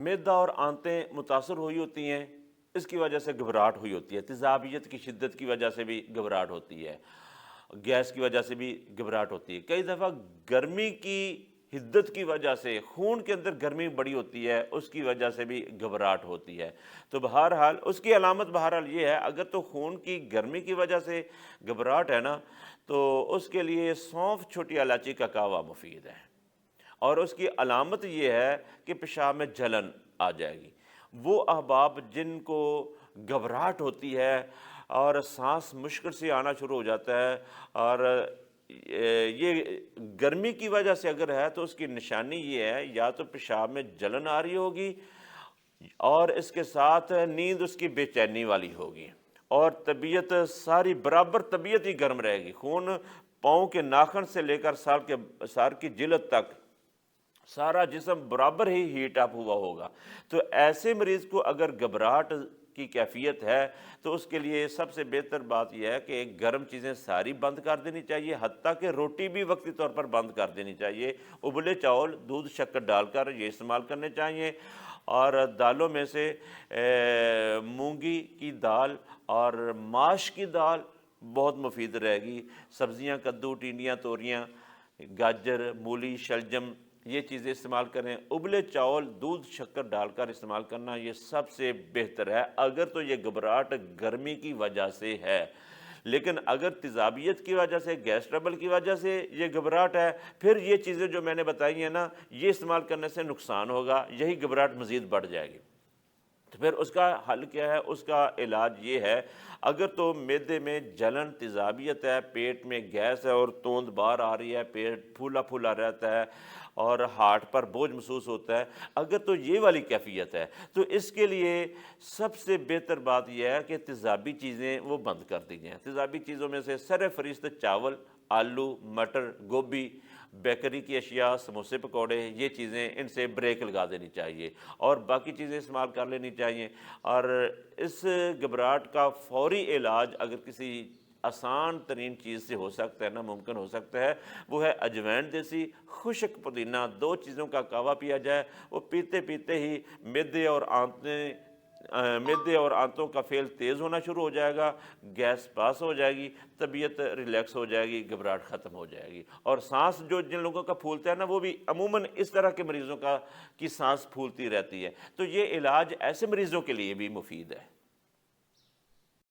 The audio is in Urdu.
معدہ اور آنتیں متاثر ہوئی ہوتی ہیں، اس کی وجہ سے گھبراہٹ ہوئی ہوتی ہے، تیزابیت کی شدت کی وجہ سے بھی گھبراہٹ ہوتی ہے، گیس کی وجہ سے بھی گھبراہٹ ہوتی ہے، کئی دفعہ گرمی کی حدت کی وجہ سے خون کے اندر گرمی بڑی ہوتی ہے، اس کی وجہ سے بھی گھبراہٹ ہوتی ہے۔ تو بہرحال اس کی علامت بہرحال یہ ہے، اگر تو خون کی گرمی کی وجہ سے گھبراہٹ ہے نا، تو اس کے لیے سونف چھوٹی الائچی کا کہوہ مفید ہے، اور اس کی علامت یہ ہے کہ پیشاب میں جلن آ جائے گی۔ وہ احباب جن کو گھبراہٹ ہوتی ہے اور سانس مشکل سے آنا شروع ہو جاتا ہے، اور یہ گرمی کی وجہ سے اگر ہے تو اس کی نشانی یہ ہے، یا تو پیشاب میں جلن آ رہی ہوگی، اور اس کے ساتھ نیند اس کی بے چینی والی ہوگی، اور طبیعت ساری برابر طبیعت ہی گرم رہے گی، خون پاؤں کے ناخن سے لے کر سار کی جلد تک سارا جسم برابر ہی ہیٹ اپ ہوا ہوگا۔ تو ایسے مریض کو اگر گھبراہٹ کی کیفیت ہے تو اس کے لیے سب سے بہتر بات یہ ہے کہ گرم چیزیں ساری بند کر دینی چاہیے، حتیٰ کہ روٹی بھی وقتی طور پر بند کر دینی چاہیے، ابلے چاول دودھ شکر ڈال کر یہ استعمال کرنے چاہیے، اور دالوں میں سے مونگی کی دال اور ماش کی دال بہت مفید رہے گی، سبزیاں کدو، ٹینڈیاں، توریاں، گاجر، مولی، شلجم، یہ چیزیں استعمال کریں، ابلے چاول دودھ شکر ڈال کر استعمال کرنا یہ سب سے بہتر ہے، اگر تو یہ گھبراہٹ گرمی کی وجہ سے ہے۔ لیکن اگر تیزابیت کی وجہ سے، گیس ٹربل کی وجہ سے یہ گھبراہٹ ہے، پھر یہ چیزیں جو میں نے بتائی ہیں نا، یہ استعمال کرنے سے نقصان ہوگا، یہی گھبراہٹ مزید بڑھ جائے گی۔ تو پھر اس کا حل کیا ہے؟ اس کا علاج یہ ہے، اگر تو معدے میں جلن، تیزابیت ہے، پیٹ میں گیس ہے اور توند بار آ رہی ہے، پیٹ پھولا پھولا رہتا ہے اور ہارٹ پر بوجھ محسوس ہوتا ہے، اگر تو یہ والی کیفیت ہے تو اس کے لیے سب سے بہتر بات یہ ہے کہ تیزابی چیزیں وہ بند کر دی جائیں۔ تیزابی چیزوں میں سے سر فہرست چاول، آلو، مٹر، گوبھی، بیکری کی اشیاء، سموسے پکوڑے، یہ چیزیں ان سے بریک لگا دینی چاہیے، اور باقی چیزیں استعمال کر لینی چاہیے۔ اور اس گھبراہٹ کا فوری علاج اگر کسی آسان ترین چیز سے ہو سکتا ہے نا، ممکن ہو سکتا ہے، وہ ہے اجوائن دیسی خشک پودینہ، 2 چیزوں کا کہوہ پیا جائے، وہ پیتے پیتے ہی معدے اور آنتوں کا فعل تیز ہونا شروع ہو جائے گا، گیس پاس ہو جائے گی، طبیعت ریلیکس ہو جائے گی، گھبراہٹ ختم ہو جائے گی۔ اور سانس جو جن لوگوں کا پھولتا ہے نا، وہ بھی عموماً اس طرح کے مریضوں کی سانس پھولتی رہتی ہے، تو یہ علاج ایسے مریضوں کے لیے بھی مفید ہے۔